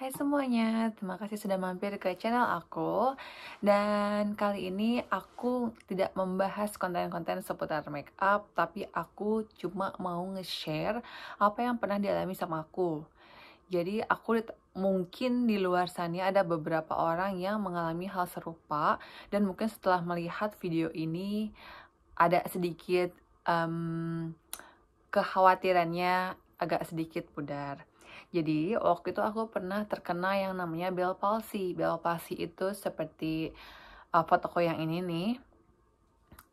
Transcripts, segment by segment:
Hai semuanya, terima kasih sudah mampir ke channel aku. Dan kali ini aku tidak membahas konten-konten seputar makeup, tapi aku cuma mau nge-share apa yang pernah dialami sama aku. Jadi mungkin di luar sana ada beberapa orang yang mengalami hal serupa, dan mungkin setelah melihat video ini ada sedikit kekhawatirannya agak sedikit pudar. Jadi waktu itu aku pernah terkena yang namanya Bell palsy. Bell palsy itu seperti fotoku yang ini nih.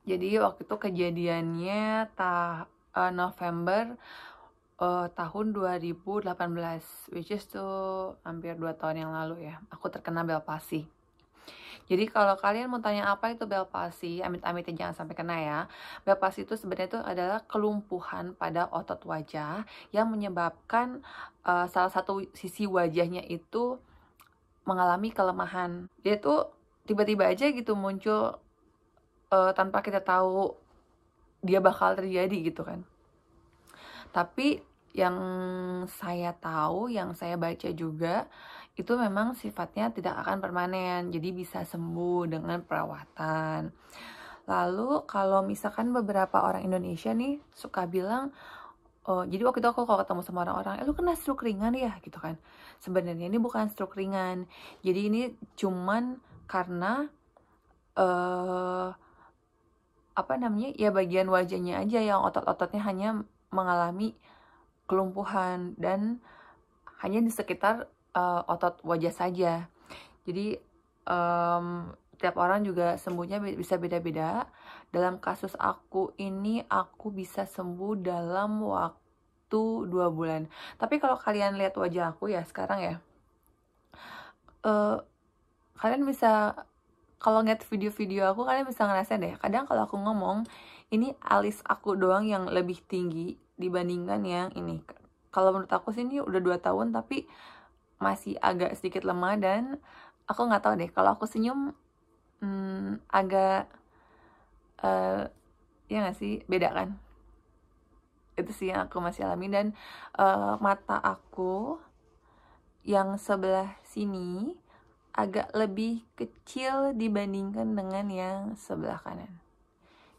Jadi waktu itu kejadiannya November tahun 2018, which is tuh hampir 2 tahun yang lalu ya. Aku terkena Bell palsy. Jadi kalau kalian mau tanya apa itu Bell palsy, amit-amit jangan sampai kena ya. Bell palsy itu sebenarnya itu adalah kelumpuhan pada otot wajah yang menyebabkan salah satu sisi wajahnya itu mengalami kelemahan. Dia tuh tiba-tiba aja gitu muncul tanpa kita tahu dia bakal terjadi gitu kan. Tapi yang saya tahu, yang saya baca juga, itu memang sifatnya tidak akan permanen, jadi bisa sembuh dengan perawatan. Lalu kalau misalkan beberapa orang Indonesia nih suka bilang, jadi waktu itu aku kalau ketemu sama orang-orang, lu kena stroke ringan ya gitu kan. Sebenarnya ini bukan stroke ringan, jadi ini cuman karena ya bagian wajahnya aja yang otot-ototnya hanya mengalami kelumpuhan dan hanya di sekitar otot wajah saja. Jadi tiap orang juga sembuhnya bisa beda-beda. Dalam kasus aku ini, aku bisa sembuh dalam waktu 2 bulan. Tapi kalau kalian lihat wajah aku ya sekarang ya, kalian bisa, kalau ngeliat video-video aku, kalian bisa ngerasain deh, kadang kalau aku ngomong, ini alis aku doang yang lebih tinggi dibandingkan yang ini. Kalau menurut aku sih ini udah 2 tahun tapi masih agak sedikit lemah, dan aku nggak tahu deh, kalau aku senyum agak ya nggak sih, beda kan. Itu sih yang aku masih alami. Dan mata aku yang sebelah sini agak lebih kecil dibandingkan dengan yang sebelah kanan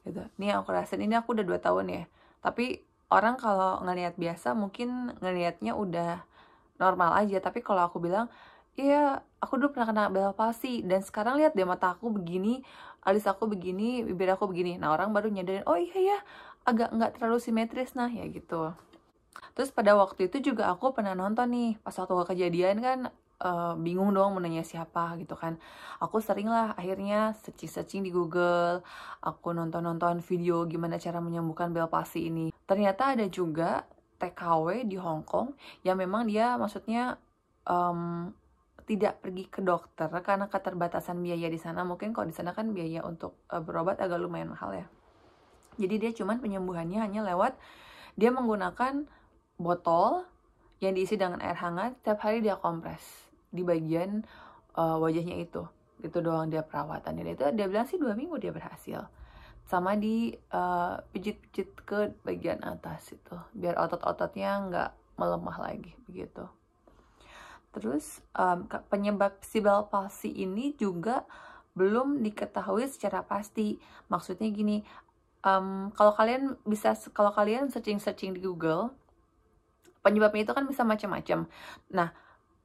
gitu. Ini yang aku rasain, ini aku udah 2 tahun ya, tapi orang kalau ngelihat biasa mungkin ngelihatnya udah normal aja. Tapi kalau aku bilang, iya aku dulu pernah kena Bell palsy dan sekarang lihat deh mata aku begini, alis aku begini, bibir aku begini. Nah orang baru nyadarin, oh iya ya agak nggak terlalu simetris nah ya gitu. Terus pada waktu itu juga aku pernah nonton nih, pas waktu kejadian kan bingung dong mau nanya siapa gitu kan. Aku sering lah akhirnya searching di Google, aku nonton video gimana cara menyembuhkan Bell palsy ini. Ternyata ada juga TKW di Hong Kong yang memang dia maksudnya tidak pergi ke dokter karena keterbatasan biaya di sana. Mungkin kalau di sana kan biaya untuk berobat agak lumayan mahal ya. Jadi dia cuman penyembuhannya hanya lewat dia menggunakan botol yang diisi dengan air hangat, setiap hari dia kompres di bagian wajahnya itu. Gitu doang dia perawatan. Dan itu dia bilang sih 2 minggu dia berhasil. Sama di pijit-pijit ke bagian atas itu, biar otot-ototnya nggak melemah lagi begitu. Terus penyebab si Bell palsy ini juga belum diketahui secara pasti. Maksudnya gini, kalau kalian searching di Google, penyebabnya itu kan bisa macam-macam. Nah,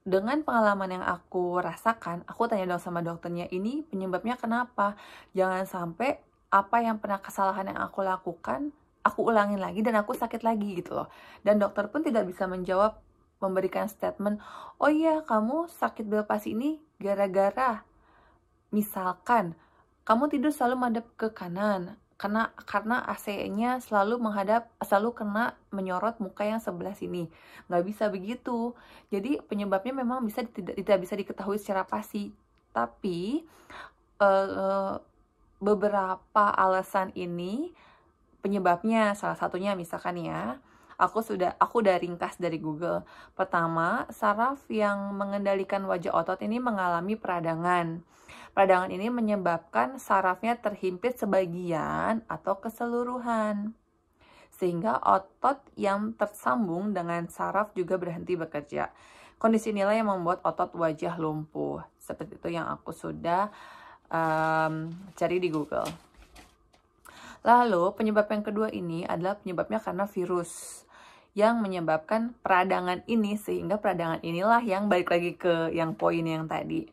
dengan pengalaman yang aku rasakan, aku tanya dong sama dokternya, ini penyebabnya kenapa? Jangan sampai apa yang pernah kesalahan yang aku lakukan, aku ulangin lagi dan aku sakit lagi gitu loh. Dan dokter pun tidak bisa menjawab, memberikan statement, oh iya kamu sakit Bell palsy ini gara-gara misalkan kamu tidur selalu madep ke kanan, karena AC-nya selalu kena menyorot muka yang sebelah sini. Nggak bisa begitu. Jadi penyebabnya memang tidak bisa diketahui secara pasti. Tapi beberapa alasan ini penyebabnya, salah satunya misalkan ya, aku udah ringkas dari Google. Pertama, saraf yang mengendalikan wajah otot ini mengalami peradangan. Peradangan ini menyebabkan sarafnya terhimpit sebagian atau keseluruhan, sehingga otot yang tersambung dengan saraf juga berhenti bekerja. Kondisi inilah yang membuat otot wajah lumpuh. Seperti itu yang aku sudah cari di Google. Lalu penyebab yang kedua ini adalah penyebabnya karena virus yang menyebabkan peradangan ini, sehingga peradangan inilah yang balik lagi ke yang poin yang tadi.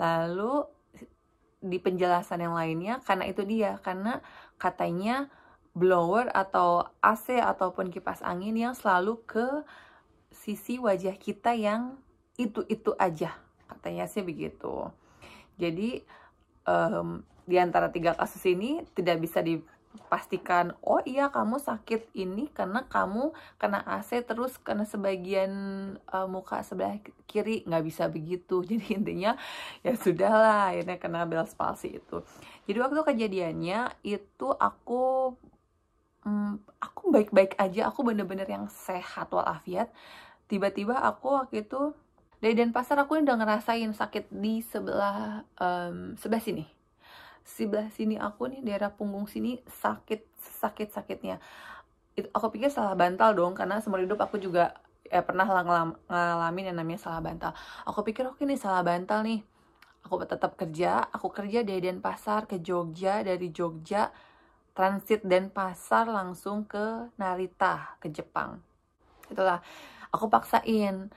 Lalu di penjelasan yang lainnya, karena itu dia, karena katanya blower atau AC ataupun kipas angin yang selalu ke sisi wajah kita yang itu aja, katanya sih begitu. Jadi di antara 3 kasus ini tidak bisa dipastikan, oh iya kamu sakit ini karena kamu kena AC terus kena sebagian muka sebelah kiri, nggak bisa begitu. Jadi intinya ya sudahlah, akhirnya kena Bell's palsy itu. Jadi waktu kejadiannya itu aku baik-baik aja, aku bener-bener yang sehat walafiat. Tiba-tiba aku waktu itu dari Denpasar aku udah ngerasain sakit di sebelah sini. Sebelah sini aku nih, daerah punggung sini sakitnya. Itu aku pikir salah bantal dong, karena seumur hidup aku juga pernah ngalamin yang namanya salah bantal. Aku pikir oke nih salah bantal nih. Aku tetap kerja, dari Denpasar ke Jogja, dari Jogja transit Denpasar langsung ke Narita, ke Jepang. Itulah, aku paksain.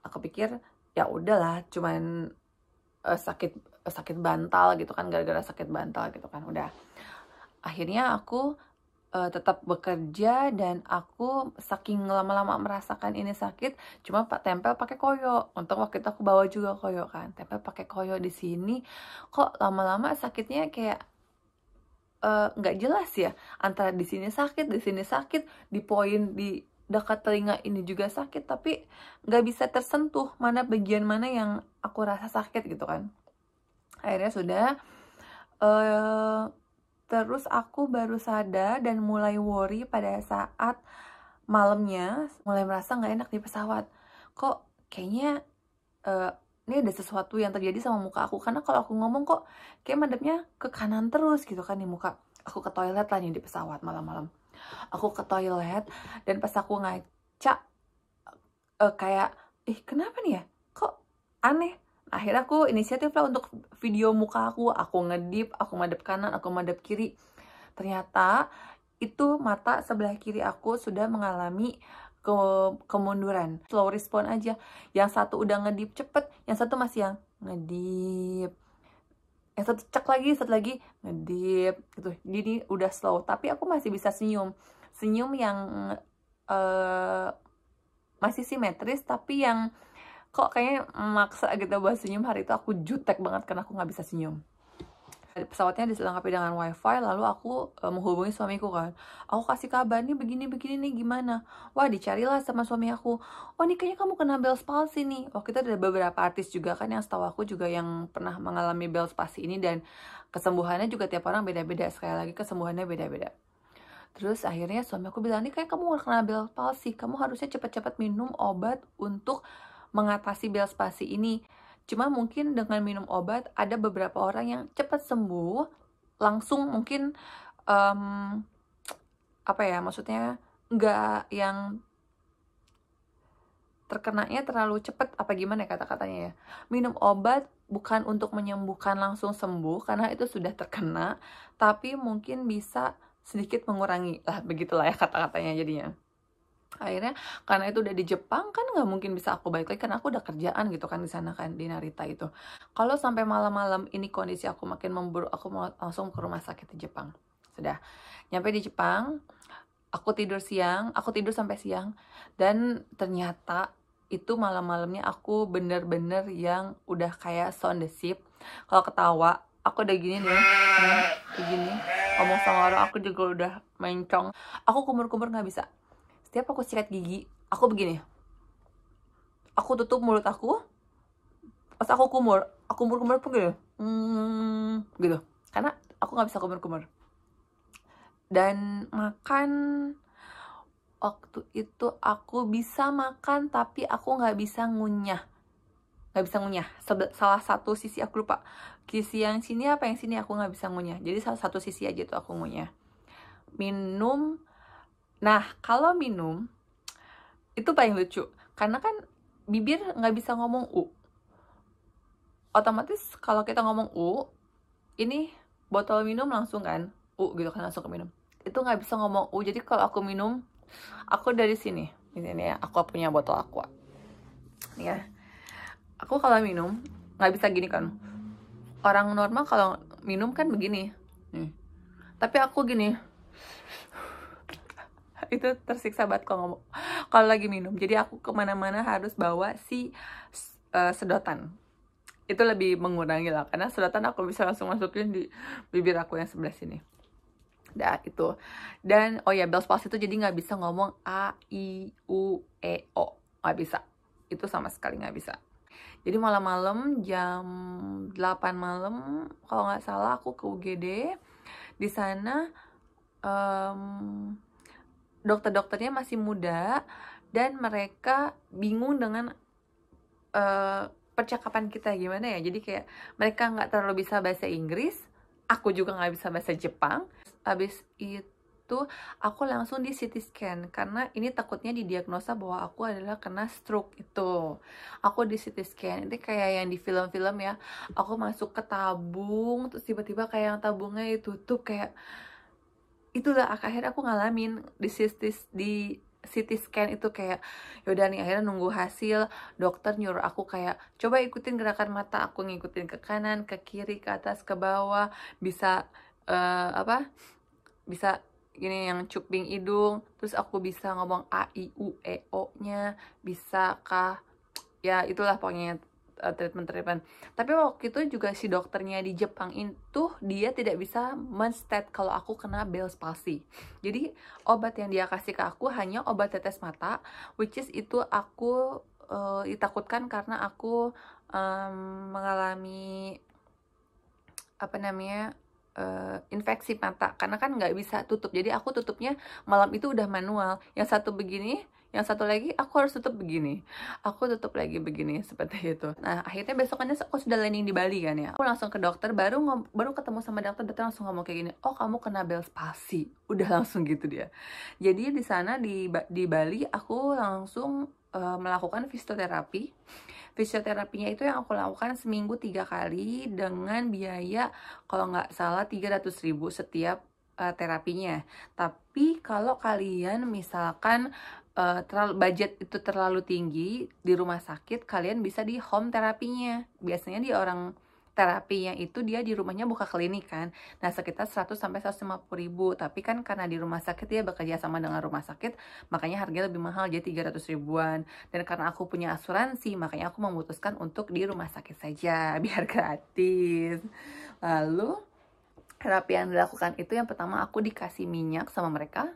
Aku pikir ya udahlah, cuman sakit bantal gitu kan, gara-gara sakit bantal gitu kan. Udah, akhirnya aku tetap bekerja, dan aku saking lama-lama merasakan ini sakit, cuma tempel pakai koyo. Untung waktu itu aku bawa juga koyo kan, tempel pakai koyo di sini. Kok lama-lama sakitnya kayak nggak jelas ya, antara di sini sakit, di poin di dekat telinga ini juga sakit, tapi nggak bisa tersentuh mana bagian mana yang aku rasa sakit gitu kan. Akhirnya sudah, terus aku baru sadar dan mulai worry pada saat malamnya, mulai merasa nggak enak di pesawat. Kok kayaknya ini ada sesuatu yang terjadi sama muka aku, karena kalau aku ngomong kok kayak madepnya ke kanan terus gitu kan di muka. Aku ke toilet lah nih di pesawat malam-malam. Aku ke toilet, dan pas aku ngaca kayak kenapa nih ya, kok aneh. Akhirnya aku inisiatif lah untuk video muka aku ngedip, aku madep kanan, aku madep kiri. Ternyata itu mata sebelah kiri aku sudah mengalami kemunduran, slow respon aja. Yang satu udah ngedip cepet, yang satu masih yang ngedip, yang satu cek lagi, satu lagi ngedip gitu. Jadi udah slow, tapi aku masih bisa senyum yang masih simetris, tapi yang kok kayaknya maksa gitu buat senyum. Hari itu aku jutek banget karena aku nggak bisa senyum. Pesawatnya dilengkapi dengan wifi, lalu aku menghubungi suamiku kan. Aku kasih kabar nih begini nih, gimana? Wah, dicarilah sama suami aku. Oh, nih kayaknya kamu kena Bell's palsy nih. Oh, kita ada beberapa artis juga kan yang setahu aku juga yang pernah mengalami Bell's palsy ini, dan kesembuhannya juga tiap orang beda-beda. Sekali lagi, kesembuhannya beda-beda. Terus akhirnya suami aku bilang, nih kayak kamu kena Bell's palsy, kamu harusnya cepat-cepat minum obat untuk mengatasi Bell's palsy ini. Cuma mungkin dengan minum obat, ada beberapa orang yang cepat sembuh, langsung mungkin, maksudnya nggak yang terkenanya terlalu cepat, apa gimana ya kata-katanya ya. Minum obat bukan untuk menyembuhkan langsung sembuh, karena itu sudah terkena, tapi mungkin bisa sedikit mengurangi, lah begitulah ya kata-katanya jadinya. Akhirnya karena itu udah di Jepang kan, nggak mungkin bisa aku balik lagi karena aku udah kerjaan gitu kan di sana kan, di Narita itu. Kalau sampai malam-malam ini kondisi aku makin memburuk, aku mau langsung ke rumah sakit di Jepang. Sudah nyampe di Jepang, aku tidur sampai siang, dan ternyata itu malam-malamnya aku bener-bener yang udah kayak sound the ship. Kalau ketawa aku udah gini nih, begini, ngomong sama orang aku juga udah mencong. Aku kumur-kumur nggak bisa. Setiap aku sikat gigi, aku begini. Aku tutup mulut aku, pas aku kumur begini. Gitu. Karena aku nggak bisa kumur-kumur. Dan makan, waktu itu aku bisa makan, tapi aku nggak bisa ngunyah. Salah satu sisi aku lupa. Sisi yang sini apa yang sini aku nggak bisa ngunyah. Jadi salah satu sisi aja tuh aku ngunyah. Minum. Nah, kalau minum itu paling lucu, karena kan bibir nggak bisa ngomong u. Otomatis kalau kita ngomong u, ini botol minum langsung kan u gitu kan, langsung ke minum. Itu nggak bisa ngomong u. Jadi kalau aku minum, aku dari sini ini ya, aku punya botol aqua ya, aku kalau minum nggak bisa gini kan. Orang normal kalau minum kan begini nih, tapi aku gini. Itu tersiksa banget kalau lagi minum. Jadi aku kemana-mana harus bawa si sedotan. Itu lebih mengurangi lah, karena sedotan aku bisa langsung masukin di bibir aku yang sebelah sini. Dah itu. Dan oh ya, Bell's palsy itu jadi nggak bisa ngomong a, i, u, e, o. Nggak bisa. Itu sama sekali nggak bisa. Jadi malam-malam jam 8 malam kalau nggak salah aku ke UGD. Di sana dokter-dokternya masih muda dan mereka bingung dengan percakapan kita gimana ya. Jadi kayak mereka nggak terlalu bisa bahasa Inggris, aku juga nggak bisa bahasa Jepang. Habis itu aku langsung di CT scan karena ini takutnya didiagnosa bahwa aku adalah kena stroke. Itu aku di CT scan, itu kayak yang di film-film ya, aku masuk ke tabung terus tiba-tiba kayak yang tabungnya ditutup, kayak itulah akhirnya aku ngalamin di CT scan itu. Kayak yaudah nih, akhirnya nunggu hasil. Dokter nyuruh aku kayak coba ikutin gerakan mata, aku ngikutin ke kanan, ke kiri, ke atas, ke bawah, bisa bisa gini yang cuping hidung, terus aku bisa ngomong a, i, u, e, o nya, bisa kah ya, itulah pokoknya treatment. Tapi waktu itu juga si dokternya di Jepang itu dia tidak bisa menstate kalau aku kena Bell's palsy. Jadi obat yang dia kasih ke aku hanya obat tetes mata, which is itu aku ditakutkan karena aku mengalami apa namanya infeksi mata, karena kan nggak bisa tutup. Jadi aku tutupnya malam itu udah manual, yang satu begini, yang satu lagi aku harus tutup begini, aku tutup lagi begini, seperti itu. Nah akhirnya besokannya aku sudah landing di Bali kan ya, aku langsung ke dokter, baru ketemu sama dokter langsung ngomong kayak gini, oh kamu kena Bell's palsy, udah langsung gitu dia. Jadi di sana di Bali aku langsung melakukan fisioterapi. Fisioterapinya itu yang aku lakukan seminggu 3 kali dengan biaya kalau nggak salah 300.000 setiap terapinya. Tapi kalau kalian misalkan budget itu terlalu tinggi di rumah sakit, kalian bisa di home terapinya. Biasanya di orang terapinya itu dia di rumahnya buka klinik kan. Nah, sekitar 100 sampai 150.000. Tapi kan karena di rumah sakit dia bekerja sama dengan rumah sakit, makanya harganya lebih mahal, jadi 300.000-an. Dan karena aku punya asuransi, makanya aku memutuskan untuk di rumah sakit saja biar gratis. Lalu terapi yang dilakukan itu yang pertama aku dikasih minyak sama mereka.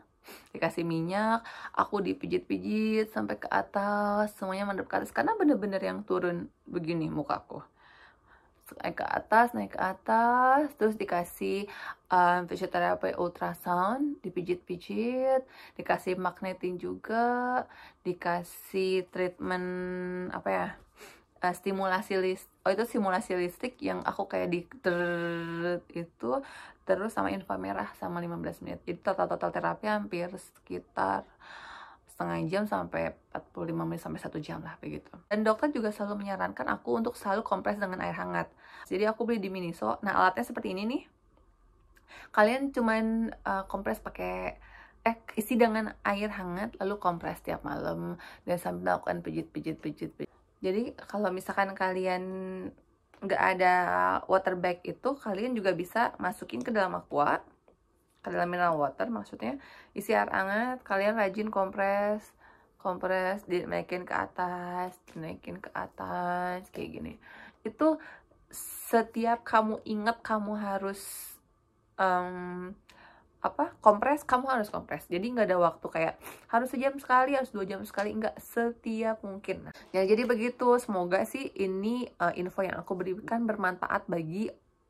Dikasih minyak, aku dipijit-pijit sampai ke atas, semuanya mendep ke atas karena bener-bener yang turun begini mukaku. Naik ke atas, terus dikasih fisioterapi ultrasound, dipijit-pijit, dikasih magnetin juga, dikasih treatment apa ya, stimulasi simulasi listrik yang aku kayak itu, terus sama infra merah sama 15 menit. Jadi total terapi hampir sekitar setengah jam sampai 45 menit sampai 1 jam lah begitu. Dan dokter juga selalu menyarankan aku untuk selalu kompres dengan air hangat. Jadi aku beli di Miniso. Nah, alatnya seperti ini nih. Kalian cuman kompres pakai isi dengan air hangat lalu kompres tiap malam dan sambil melakukan pijit. Jadi kalau misalkan kalian nggak ada water bag itu, kalian juga bisa masukin ke dalam aqua, ke dalam mineral water maksudnya, isi air hangat, kalian rajin kompres, dinaikin ke atas kayak gini. Itu setiap kamu ingat kamu harus kompres, kamu harus kompres. Jadi nggak ada waktu kayak harus sejam sekali, harus 2 jam sekali, nggak, setiap mungkin. Ya jadi begitu, semoga sih ini info yang aku berikan bermanfaat bagi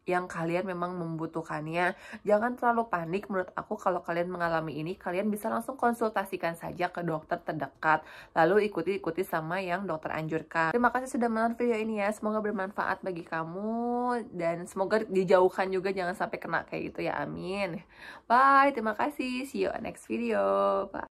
yang kalian memang membutuhkannya. Jangan terlalu panik. Menurut aku kalau kalian mengalami ini, kalian bisa langsung konsultasikan saja ke dokter terdekat, lalu ikuti sama yang dokter anjurkan. Terima kasih sudah menonton video ini ya, semoga bermanfaat bagi kamu dan semoga dijauhkan juga, jangan sampai kena kayak gitu ya, amin. Bye, terima kasih, see you on next video. Bye.